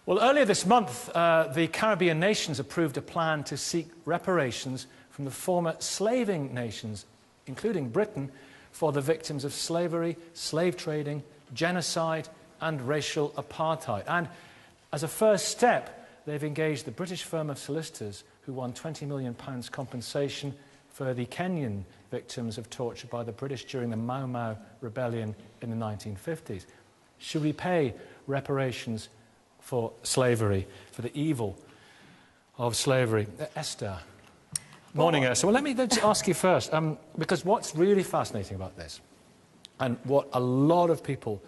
Well, earlier this month, the Caribbean nations approved a plan to seek reparations from the former slaving nations, including Britain, for the victims of slavery, slave trading, genocide and racial apartheid. And as a first step, they've engaged the British firm of solicitors who won £20 million compensation for the Kenyan victims of torture by the British during the Mau Mau rebellion in the 1950s. Should we pay reparations for slavery, for the evil of slavery? Esther. Morning, Esther. Well, let me just ask you first, because what's really fascinating about this, and what a lot of people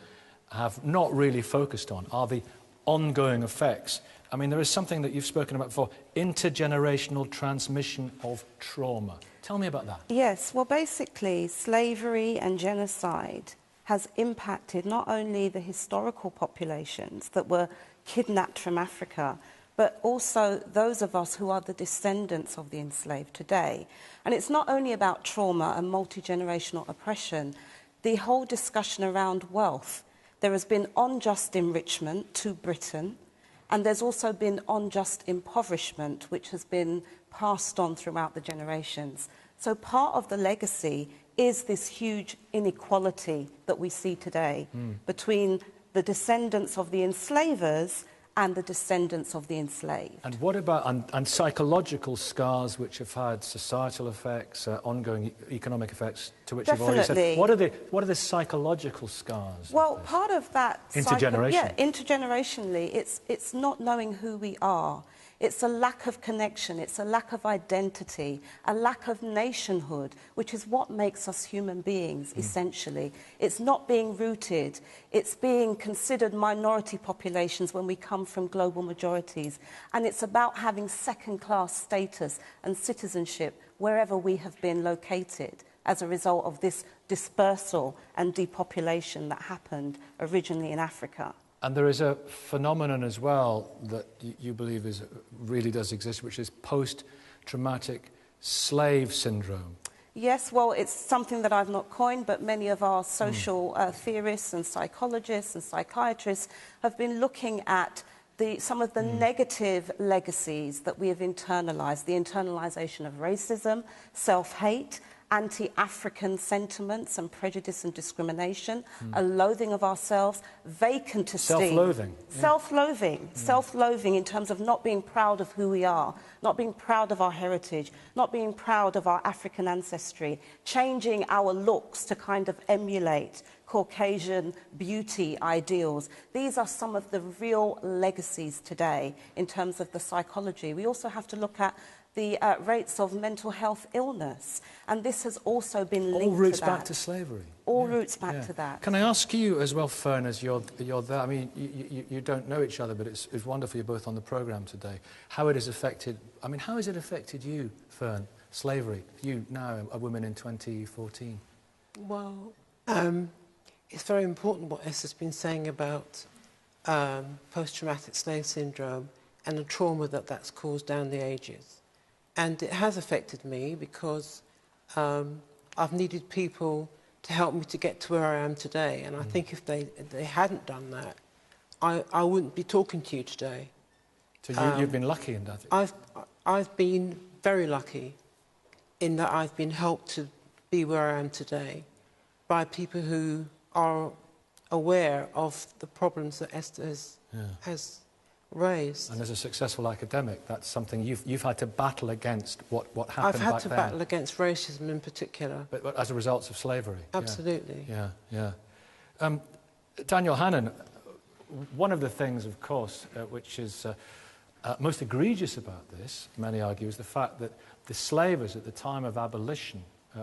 have not really focused on, are the ongoing effects. I mean, there is something that you've spoken about before, intergenerational transmission of trauma. Tell me about that. Yes, well, basically, slavery and genocide has impacted not only the historical populations that were kidnapped from Africa, but also those of us who are the descendants of the enslaved today. And it's not only about trauma and multi-generational oppression. The whole discussion around wealth, there has been unjust enrichment to Britain, and there's also been unjust impoverishment, which has been passed on throughout the generations. So part of the legacy is this huge inequality that we see today between the descendants of the enslavers and the descendants of the enslaved. And what about and psychological scars which have had societal effects, ongoing economic effects, to which Definitely. you've already said? What are the psychological scars? Well, part of that... Intergenerational. Intergenerationally, it's not knowing who we are. It's a lack of connection, it's a lack of identity, a lack of nationhood, which is what makes us human beings, essentially. It's not being rooted, it's being considered minority populations when we come from global majorities. And it's about having second-class status and citizenship wherever we have been located as a result of this dispersal and depopulation that happened originally in Africa. And there is a phenomenon as well that you believe really does exist, which is post-traumatic slave syndrome. Yes, well, it's something that I've not coined, but many of our social theorists and psychologists and psychiatrists have been looking at some of the negative legacies that we have internalized, the internalization of racism, self-hate, anti-African sentiments and prejudice and discrimination, a loathing of ourselves, vacant esteem. Self-loathing. Self-loathing. Self-loathing in terms of not being proud of who we are, not being proud of our heritage, not being proud of our African ancestry, changing our looks to kind of emulate Caucasian beauty ideals. These are some of the real legacies today in terms of the psychology. We also have to look at the rates of mental health illness, and this has also been linked to that. All roots back to slavery. All roots back to that. Can I ask you as well, Fern, as you're there, I mean, you don't know each other, but it's wonderful you're both on the programme today, how it has affected, I mean, how has it affected you, Fern, slavery, you now, a woman in 2014? Well, it's very important what Esther's been saying about post-traumatic slave syndrome and the trauma that's caused down the ages. And it has affected me because I've needed people to help me to get to where I am today. And I think if they hadn't done that, I wouldn't be talking to you today. So you've been lucky in that? I've been very lucky in that I've been helped to be where I am today by people who are aware of the problems that Esther has raised. And as a successful academic, that's something you've had to battle against what happened back then. I've had to battle against racism in particular. But as a result of slavery. Absolutely. Yeah. Daniel Hannan, one of the things, of course, which is most egregious about this, many argue, is the fact that the slavers at the time of abolition, in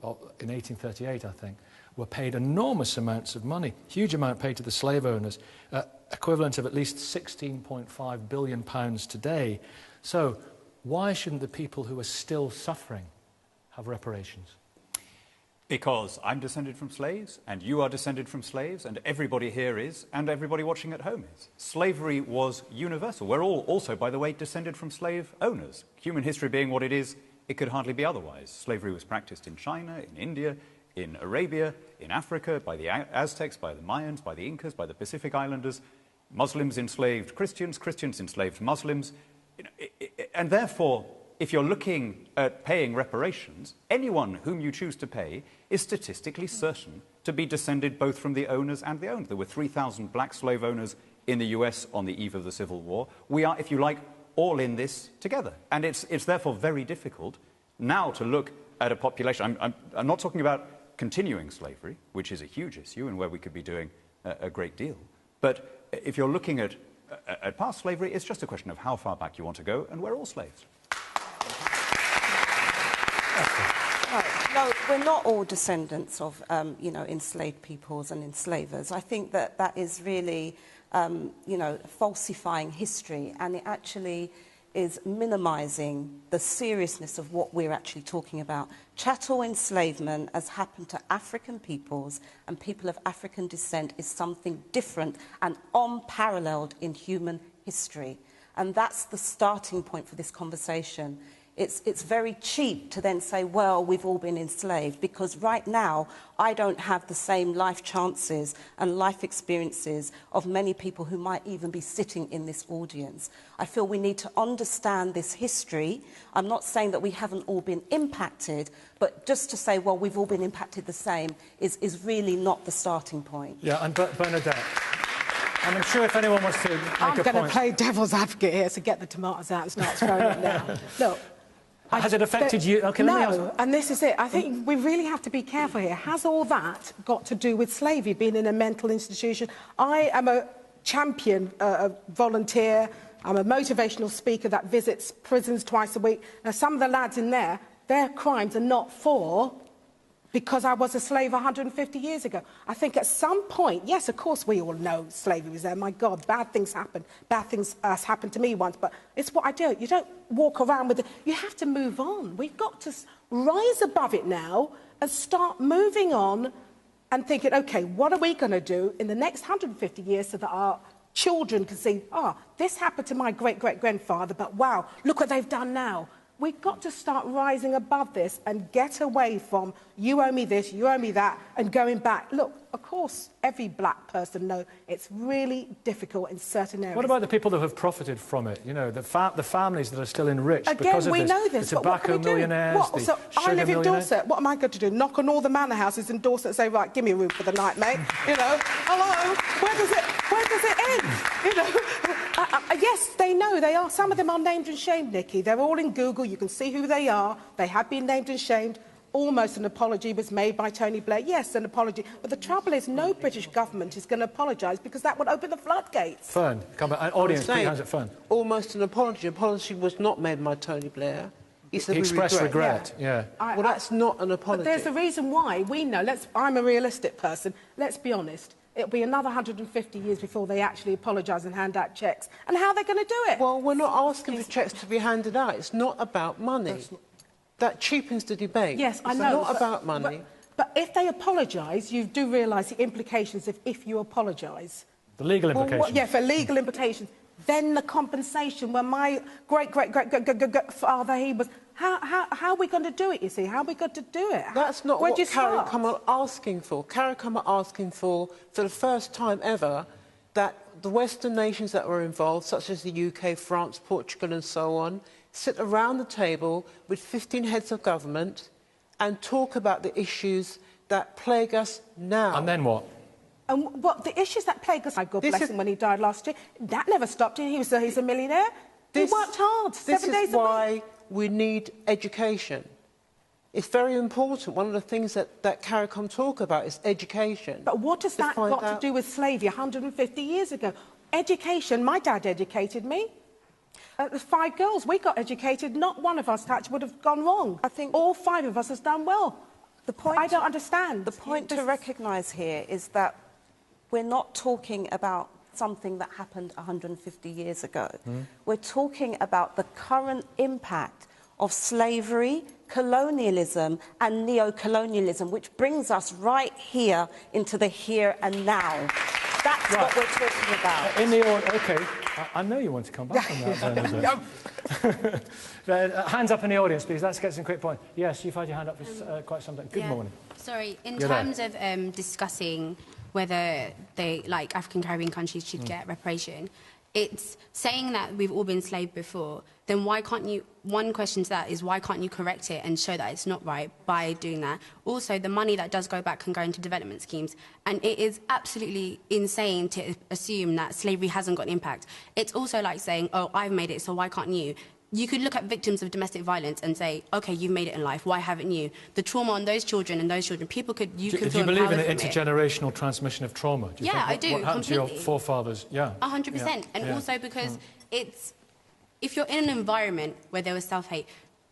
1838, I think, were paid enormous amounts of money, huge amount paid to the slave owners, equivalent of at least £16.5 billion today. So why shouldn't the people who are still suffering have reparations? Because I'm descended from slaves, and you are descended from slaves, and everybody here is, and everybody watching at home is. Slavery was universal. We're all also, by the way, descended from slave owners. Human history being what it is, it could hardly be otherwise. Slavery was practiced in China, in India, in Arabia, in Africa, by the Aztecs, by the Mayans, by the Incas, by the Pacific Islanders. Muslims enslaved Christians, Christians enslaved Muslims. And therefore, if you're looking at paying reparations, anyone whom you choose to pay is statistically certain to be descended both from the owners and the owned. There were 3,000 black slave owners in the US on the eve of the Civil War. We are, if you like, all in this together. And it's therefore very difficult now to look at a population. I'm not talking about continuing slavery, which is a huge issue and where we could be doing a great deal. But if you're looking at past slavery, it's just a question of how far back you want to go, and we're all slaves. No, we're not all descendants of, enslaved peoples and enslavers. I think that is really, falsifying history, and it actually is minimising the seriousness of what we're actually talking about. Chattel enslavement, as happened to African peoples and people of African descent, is something different and unparalleled in human history. And that's the starting point for this conversation. It's very cheap to then say, well, we've all been enslaved, because right now I don't have the same life chances and life experiences of many people who might even be sitting in this audience. I feel we need to understand this history. I'm not saying that we haven't all been impacted, but just to say, well, we've all been impacted the same is really not the starting point. Yeah, and Bernadette, I'm sure if anyone wants to make a point... I'm going to play devil's advocate here, so get the tomatoes out and start throwing it now. Look. Has it affected you? Okay, no, and this is it. I think we really have to be careful here. Has all that got to do with slavery, being in a mental institution? I am a champion, a volunteer. I'm a motivational speaker that visits prisons twice a week. Now, some of the lads in there, their crimes are not for because I was a slave 150 years ago. I think at some point, yes, of course, we all know slavery was there. My God, bad things happen. Bad things happened to me once, but it's what I do. You don't walk around with it. You have to move on. We've got to rise above it now and start moving on and thinking, OK, what are we going to do in the next 150 years so that our children can see, this happened to my great-great-grandfather, but wow, look what they've done now. We've got to start rising above this and get away from you owe me this, you owe me that, and going back. Look, of course, every black person knows it's really difficult in certain areas. What about the people that have profited from it? You know, the families that are still enriched Again, because of we this. know this, The tobacco millionaires, the so sugar I live in millionaires. Dorset. What am I going to do? Knock on all the manor houses in Dorset and say, right, give me a room for the night, mate. Hello, where does it end? Yes, they know they are. Some of them are named and shamed, Nikki. They're all in Google. You can see who they are. They have been named and shamed. Almost an apology was made by Tony Blair. Yes, an apology. But the trouble is no British government is going to apologise because that would open the floodgates. Fern, come back. Audience, put your hands at Fern. Almost an apology. Apology was not made by Tony Blair. He said He expressed regret, yeah. Well, that's not an apology. But there's a reason why. We know. I'm a realistic person. Let's be honest. It'll be another 150 years before they actually apologise and hand out cheques. And how are they going to do it? Well, we're not asking for cheques to be handed out. It's not about money. That cheapens the debate. Yes, I know. It's not about money. But if they apologise, you do realise the implications of if you apologise. The legal implications. Yeah, for legal implications. Then the compensation, when my great-great-great-great-father, he was... How are we going to do it, you see? How are we going to do it? That's not what CARICOM are asking for. CARICOM are asking for the first time ever, that the Western nations that were involved, such as the UK, France, Portugal and so on, sit around the table with 15 heads of government and talk about the issues that plague us now. And then what? And what the issues that plague us, God bless him, when he died last year, that never stopped him. He's a millionaire. He worked hard, 7 days a week. This is why we need education. It's very important. One of the things that CARICOM talk about is education. But what has that got to do with slavery 150 years ago? Education, my dad educated me. The 5 girls, we got educated. Not one of us that would have gone wrong. I think all 5 of us has done well. The point I don't understand. The point to recognise here is that we're not talking about something that happened 150 years ago. We're talking about the current impact of slavery, colonialism and neo-colonialism, which brings us right here into the here and now. That's what we're talking about. In the order, OK. I know you want to come back on that. Hands up in the audience, please. Let's get some quick points. Yes, you've had your hand up for quite some time. Good morning. Sorry, in terms of discussing whether they, like African Caribbean countries, should get reparation. It's saying that we've all been enslaved before, then why can't you, one question to that is why can't you correct it and show that it's not right by doing that? Also, the money that does go back can go into development schemes, and it is absolutely insane to assume that slavery hasn't got an impact. It's also like saying, oh, I've made it, so why can't you? You could look at victims of domestic violence and say, OK, you've made it in life, why haven't you? The trauma on those children and those children, people could... Do you believe in the intergenerational transmission of trauma? Do you think I do, what happened completely. to your forefathers? Yeah. 100%. Yeah. And also because it's... If you're in an environment where there was self-hate,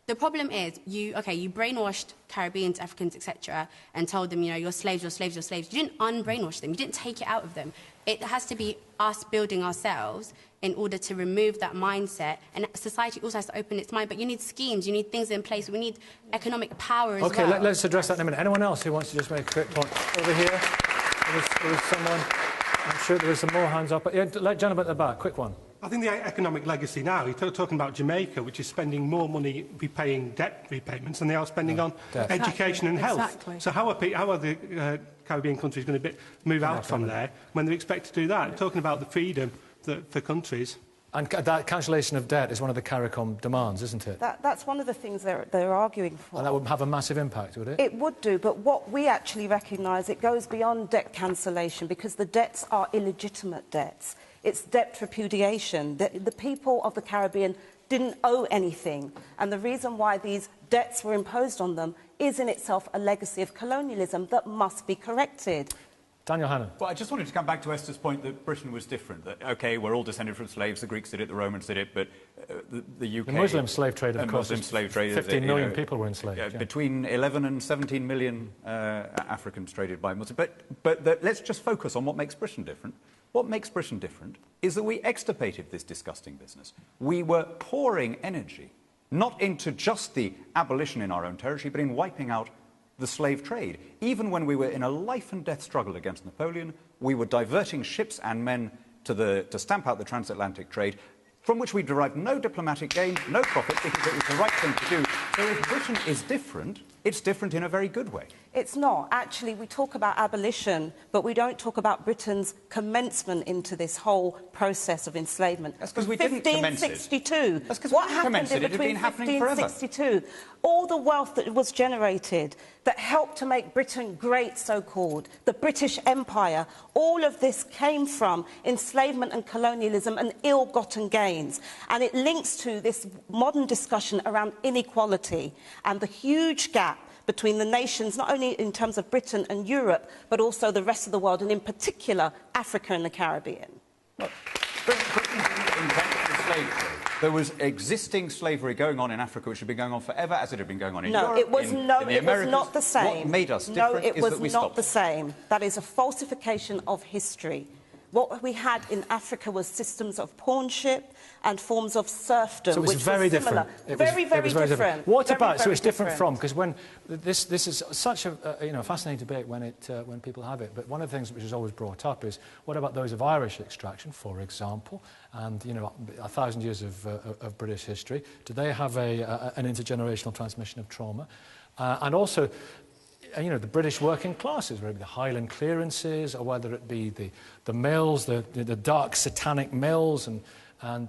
the problem is, you brainwashed Caribbeans, Africans, etc., and told them, you're slaves, you're slaves, you're slaves. You didn't unbrainwash them. You didn't take it out of them. It has to be us building ourselves in order to remove that mindset. And society also has to open its mind. But you need schemes, you need things in place. We need economic power as well. OK, let's address that in a minute. Anyone else who wants to just make a quick point? Over here, there was someone. I'm sure there were some more hands up. Yeah, gentleman at the back, quick one. I think the economic legacy now, you're talking about Jamaica, which is spending more money repaying debt repayments than they are spending on education and health. Exactly. So how are the Caribbean countries going to move out from there when they expect to do that? You're talking about the freedom for countries. And that cancellation of debt is one of the CARICOM demands, isn't it? That's one of the things they're arguing for. And that would have a massive impact, would it? It would do, but what we actually recognise, it goes beyond debt cancellation because the debts are illegitimate debts. It's debt repudiation. The people of the Caribbean didn't owe anything, and the reason why these debts were imposed on them is in itself a legacy of colonialism that must be corrected. Daniel Hannan. Well, I just wanted to come back to Esther's point that Britain was different. That, OK, we're all descended from slaves, the Greeks did it, the Romans did it, but the UK... The Muslim slave trade, of course, Muslim slave trade, 15 million people were enslaved. Yeah. Between 11 and 17 million Africans traded by Muslims. But let's just focus on what makes Britain different. What makes Britain different is that we extirpated this disgusting business. We were pouring energy, not into just the abolition in our own territory, but in wiping out the slave trade. Even when we were in a life-and-death struggle against Napoleon, we were diverting ships and men to stamp out the transatlantic trade, from which we derived no diplomatic gain, no profit, because it was the right thing to do. So if Britain is different, it's different in a very good way. It's not. Actually, we talk about abolition, but we don't talk about Britain's commencement into this whole process of enslavement. That's because we didn't commence it. 1562. That's because what happened in between 1562? All the wealth that was generated that helped to make Britain great, so-called, the British Empire, all of this came from enslavement and colonialism and ill-gotten gains. And it links to this modern discussion around inequality and the huge gap between the nations, not only in terms of Britain and Europe, but also the rest of the world, and in particular, Africa and the Caribbean. Look, Britain didn't invent the slave trade. There was existing slavery going on in Africa, which had been going on forever, as it had been going on in Europe, it was in the Americas. Was not the same. What made us different it is was that we not stopped the same. That is a falsification of history. What we had in Africa was systems of pawnship and forms of serfdom, so it was which very was similar. Different. Very different. What about? So it's different from, because when this is such a fascinating debate when people have it. But one of the things which is always brought up is what about those of Irish extraction, for example, and 1,000 years of British history? Do they have an intergenerational transmission of trauma? And also, the British working classes, whether it be the Highland clearances or whether it be the mills, the dark satanic mills and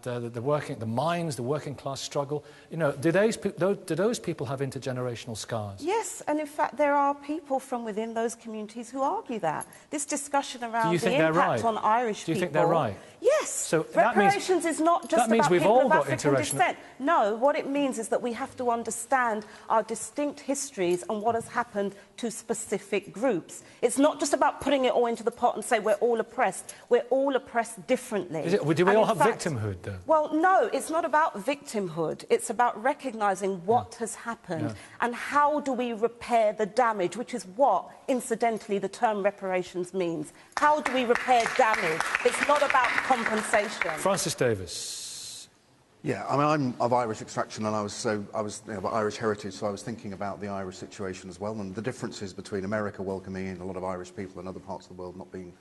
the mines, the working class struggle. Do those people have intergenerational scars? Yes, and in fact there are people from within those communities who argue that. This discussion around the impact on Irish people... Do you think they're right? Yes. So reparations is not just about people of African descent. No, what it means is that we have to understand our distinct histories and what has happened to specific groups. It's not just about putting it all into the pot and say we're all oppressed. We're all oppressed differently. Do we all have victimhood, though? Well, no, it's not about victimhood. It's about recognising what has happened and how do we repair the damage, which is what, incidentally, the term reparations means. How do we repair damage? It's not about compensation. Francis Davis. Yeah, I mean, I'm of Irish extraction, and I was of Irish heritage, so I was thinking about the Irish situation as well, and the differences between America welcoming in a lot of Irish people and other parts of the world not being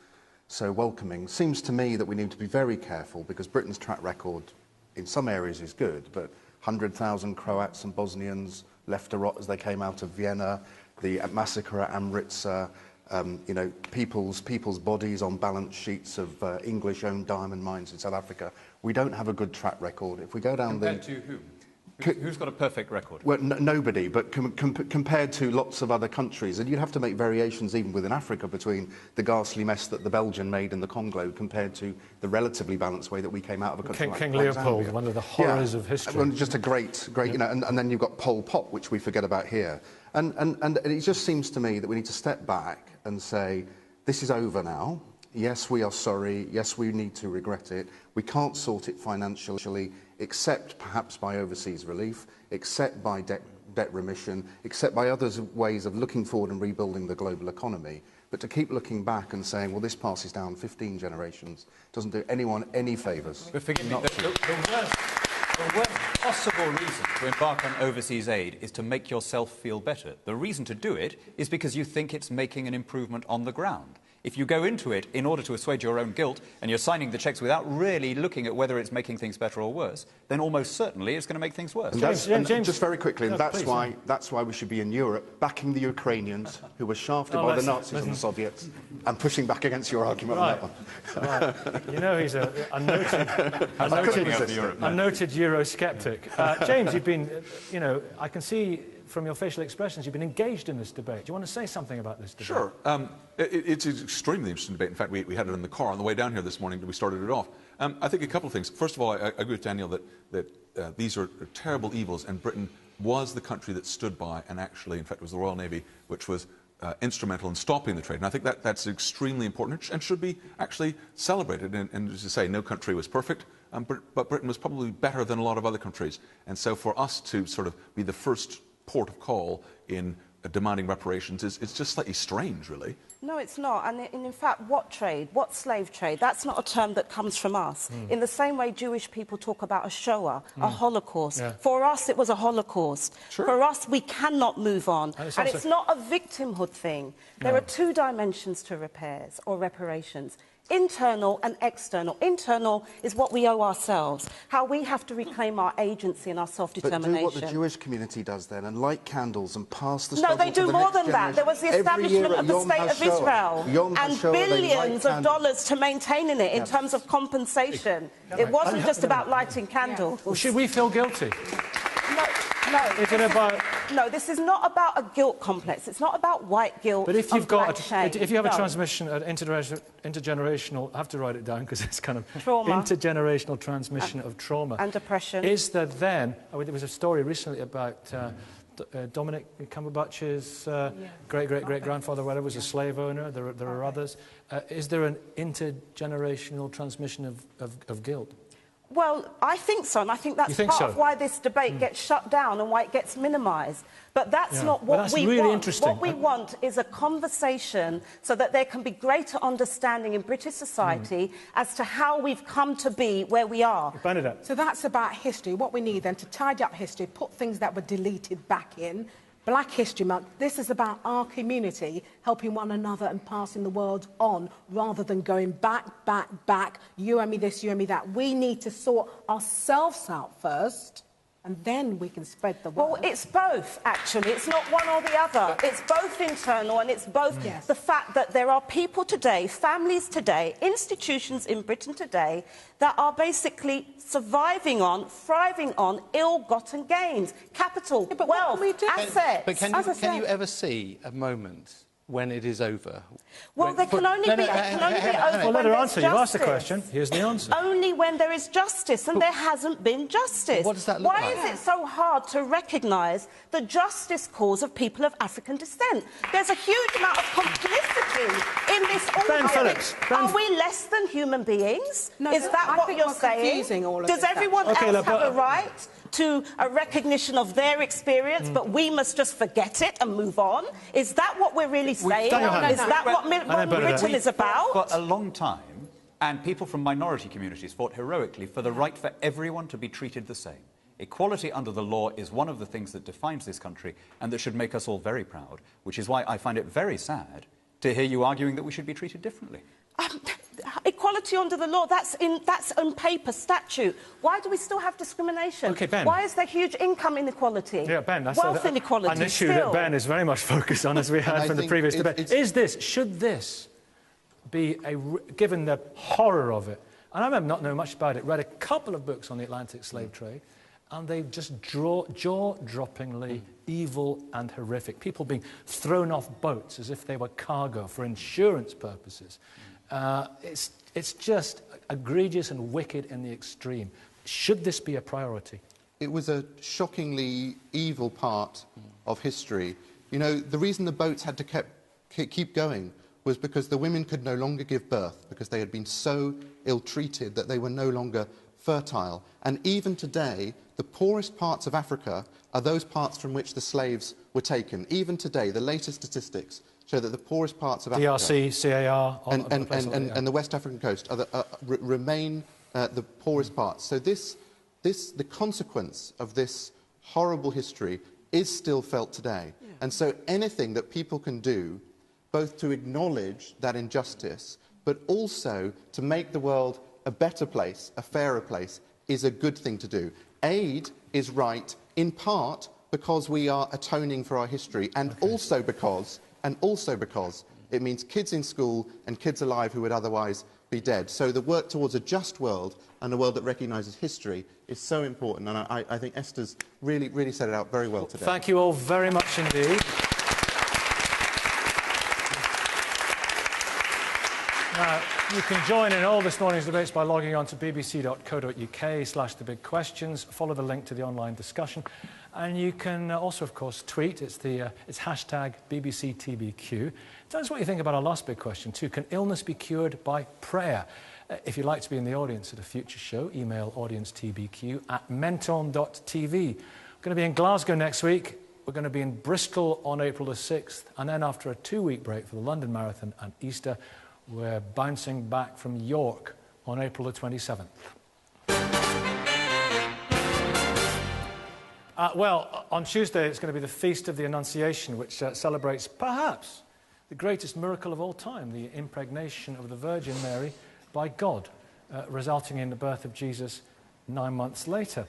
so welcoming. Seems to me that we need to be very careful, because Britain's track record in some areas is good, but 100,000 Croats and Bosnians left to rot as they came out of Vienna, the massacre at Amritsar, you know, people's bodies on balance sheets of English-owned diamond mines in South Africa. We don't have a good track record. If we go down Compared to whom? Who's got a perfect record? Well, nobody, but compared to lots of other countries. And you'd have to make variations even within Africa between the ghastly mess that the Belgian made in the Congo compared to the relatively balanced way that we came out of a country King like Leopold, Zambia. one of the horrors of history. And just a great, you know, and then you've got Pol Pot, which we forget about here. And it just seems to me that we need to step back and say, this is over now. Yes, we are sorry. Yes, we need to regret it. We can't sort it financially, except perhaps by overseas relief, except by debt remission, except by other ways of looking forward and rebuilding the global economy. But to keep looking back and saying, well, this passes down 15 generations, doesn't do anyone any favours. But forgive me, the worst possible reason to embark on overseas aid is to make yourself feel better. The reason to do it is because you think it's making an improvement on the ground. If you go into it in order to assuage your own guilt and you're signing the cheques without really looking at whether it's making things better or worse, then almost certainly it's going to make things worse. And James, just very quickly, and that's why we should be in Europe backing the Ukrainians who were shafted by the Nazis and the Soviets and pushing back against your argument on that one. You know, he's a noted Eurosceptic. James, you've been, you know, I can see from your facial expressions, you've been engaged in this debate. Do you want to say something about this debate? Sure. It's an extremely interesting debate. In fact, we had it in the car on the way down here this morning. We started it off. I think a couple of things. First of all, I agree with Daniel that these are terrible evils, and Britain was the country that stood by and actually, in fact, it was the Royal Navy which was instrumental in stopping the trade. And I think that's extremely important and should be actually celebrated. And as you say, no country was perfect, but Britain was probably better than a lot of other countries. And so for us to sort of be the first port of call in demanding reparations it's just slightly strange, really. No, it's not. And in fact, what trade? What slave trade? That's not a term that comes from us. In the same way Jewish people talk about a Shoah, a Holocaust. Yeah. For us, it was a Holocaust. Sure. For us, we cannot move on. And it's not a victimhood thing. There are two dimensions to repairs or reparations. Internal and external. Internal is what we owe ourselves, how we have to reclaim our agency and our self-determination. But do what the Jewish community does then, and light candles and pass the No, they do more than that. There was the establishment of the State of Israel and billions of dollars to maintaining it in terms of compensation. It wasn't just about lighting candles. Well, should we feel guilty? No, this is not about a guilt complex. It's not about white guilt. But if you've got, if you have a transmission, intergenerational, I have to write it down because it's kind of trauma. Intergenerational transmission of trauma and depression. Is there then? There was a story recently about Dominic Cumberbatch's great-great-great-grandfather, whatever, was a slave owner. There are others. Is there an intergenerational transmission of guilt? Well, I think so, and I think that's part of why this debate gets shut down and why it gets minimised. But that's not what we want. What we want is a conversation so that there can be greater understanding in British society as to how we've come to be where we are. So that's about history. What we need then to tidy up history, put things that were deleted back in. Black History Month, this is about our community helping one another and passing the world on rather than going back, you owe me this, you owe me that. We need to sort ourselves out first and then we can spread the word. Well, it's both, actually. It's not one or the other. It's both internal and it's both the fact that there are people today, families today, institutions in Britain today that are basically surviving on, thriving on ill-gotten gains, capital, wealth, assets. But can you ever see a moment when it is over? Well, there can only be over well, let her answer. You asked the question. Here's the answer. Only when there is justice, and there hasn't been justice. What does that look like? Why is it so hard to recognise the justice cause of people of African descent? There's a huge amount of complicity in this argument. Are we less than human beings? No, is that what you're saying? Does everyone else have a right to a recognition of their experience, but we must just forget it and move on? Is that what we're really saying? Is that what Britain is about? For a long time, and people from minority communities fought heroically for the right for everyone to be treated the same. Equality under the law is one of the things that defines this country and that should make us all very proud, which is why I find it very sad to hear you arguing that we should be treated differently. Equality equality under the law. That's on paper, statute. Why do we still have discrimination? Okay, Ben. Why is there huge income inequality? Yeah, Ben, that's wealth inequality. an issue still. that Ben is very much focused on, as we heard from the previous debate. Should this be, given the horror of it, and I remember not knowing much about it, read a couple of books on the Atlantic slave trade, and they just jaw-droppingly evil and horrific. People being thrown off boats as if they were cargo for insurance purposes. It's just egregious and wicked in the extreme. Should this be a priority? It was a shockingly evil part of history. You know, the reason the boats had to keep going was because the women could no longer give birth, because they had been so ill-treated that they were no longer fertile. And even today, the poorest parts of Africa are those parts from which the slaves were taken. Even today, the latest statistics show that the poorest parts of Africa... DRC, CAR... And the West African coast remain the poorest parts. So the consequence of this horrible history is still felt today. Yeah. And so anything that people can do, both to acknowledge that injustice, but also to make the world a better place, a fairer place, is a good thing to do. Aid is right, in part, because we are atoning for our history, and also because it means kids in school and kids alive who would otherwise be dead. So the work towards a just world and a world that recognises history is so important, and I think Esther's really set it out very well today. Thank you all very much indeed. Now, you can join in all this morning's debates by logging on to bbc.co.uk/thebigquestions. Follow the link to the online discussion. And you can also, of course, tweet. It's hashtag BBCTBQ. Tell us what you think about our last big question, too. Can illness be cured by prayer? If you'd like to be in the audience at a future show, email audience@menton.tv. We're going to be in Glasgow next week. We're going to be in Bristol on April the 6th. And then after a 2-week break for the London Marathon and Easter, we're bouncing back from York on April the 27th. Well, on Tuesday, it's going to be the Feast of the Annunciation, which celebrates, perhaps, the greatest miracle of all time, the impregnation of the Virgin Mary by God, resulting in the birth of Jesus 9 months later.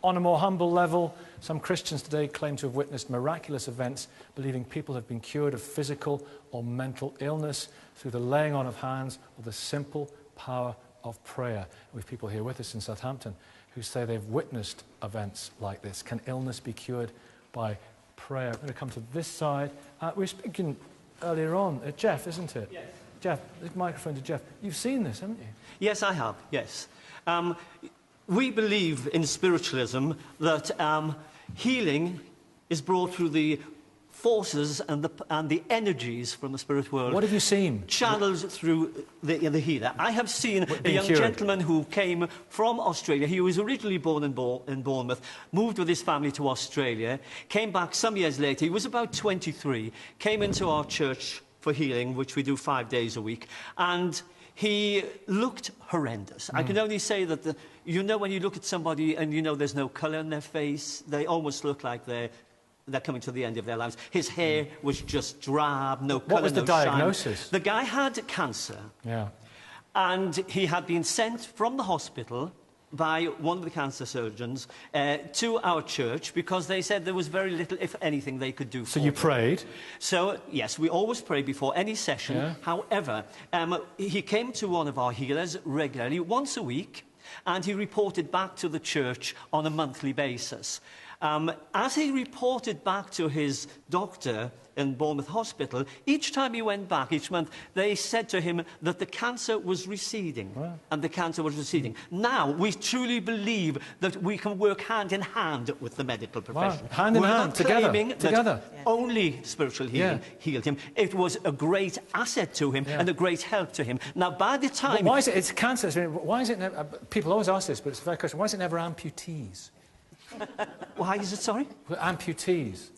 On a more humble level, some Christians today claim to have witnessed miraculous events, believing people have been cured of physical or mental illness through the laying on of hands or the simple power of prayer. We have people here with us in Southampton who say they've witnessed events like this. Can illness be cured by prayer? I'm going to come to this side. We were speaking earlier on, Jeff, isn't it? Yes. Jeff, this microphone to Jeff. You've seen this, haven't you? Yes, I have, yes. We believe in spiritualism that healing is brought through the forces and the energies from the spirit world. What have you seen? Channels through the healer. I have seen a young gentleman who came from Australia. He was originally born in Bournemouth, moved with his family to Australia, came back some years later. He was about 23, came into our church for healing, which we do 5 days a week, and he looked horrendous. I can only say that, you know, when you look at somebody and you know there's no colour in their face, they almost look like they're coming to the end of their lives. His hair was just drab, no colour, no shine. What was the diagnosis? The guy had cancer. Yeah. And he had been sent from the hospital by one of the cancer surgeons to our church because they said there was very little, if anything, they could do for him. So you prayed? So, yes, we always pray before any session. Yeah. However, he came to one of our healers regularly, once a week, and he reported back to the church on a monthly basis. As he reported back to his doctor in Bournemouth Hospital, each time he went back, each month, they said to him that the cancer was receding. Wow. And the cancer was receding. Now, we truly believe that we can work hand in hand with the medical profession. Wow. Hand in hand, together. That only spiritual healing healed him. It was a great asset to him and a great help to him. Now, by the time... Why is it... It's cancer. Why is it... people always ask this, but it's a fair question. Why is it never amputees? Why is it, sorry? Amputees.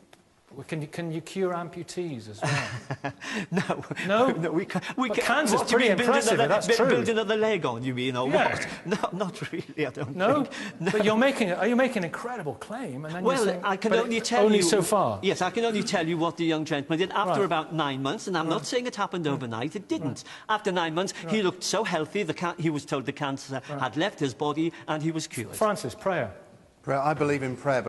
Well, can you cure amputees as well? No. No? No, we can't. Can's is pretty impressive, that's true. Build another leg on, you mean, or Yeah. what? No, not really, I don't No? think. No. But are you making an incredible claim? And then Well, you're saying, I can but only tell only you... so far? Yes, I can only tell you what the young gentleman did after Right. about 9 months, and I'm not saying it happened overnight, it didn't. After 9 months, he looked so healthy, he was told the cancer had left his body, and he was cured. Francis, prayer. I believe in prayer.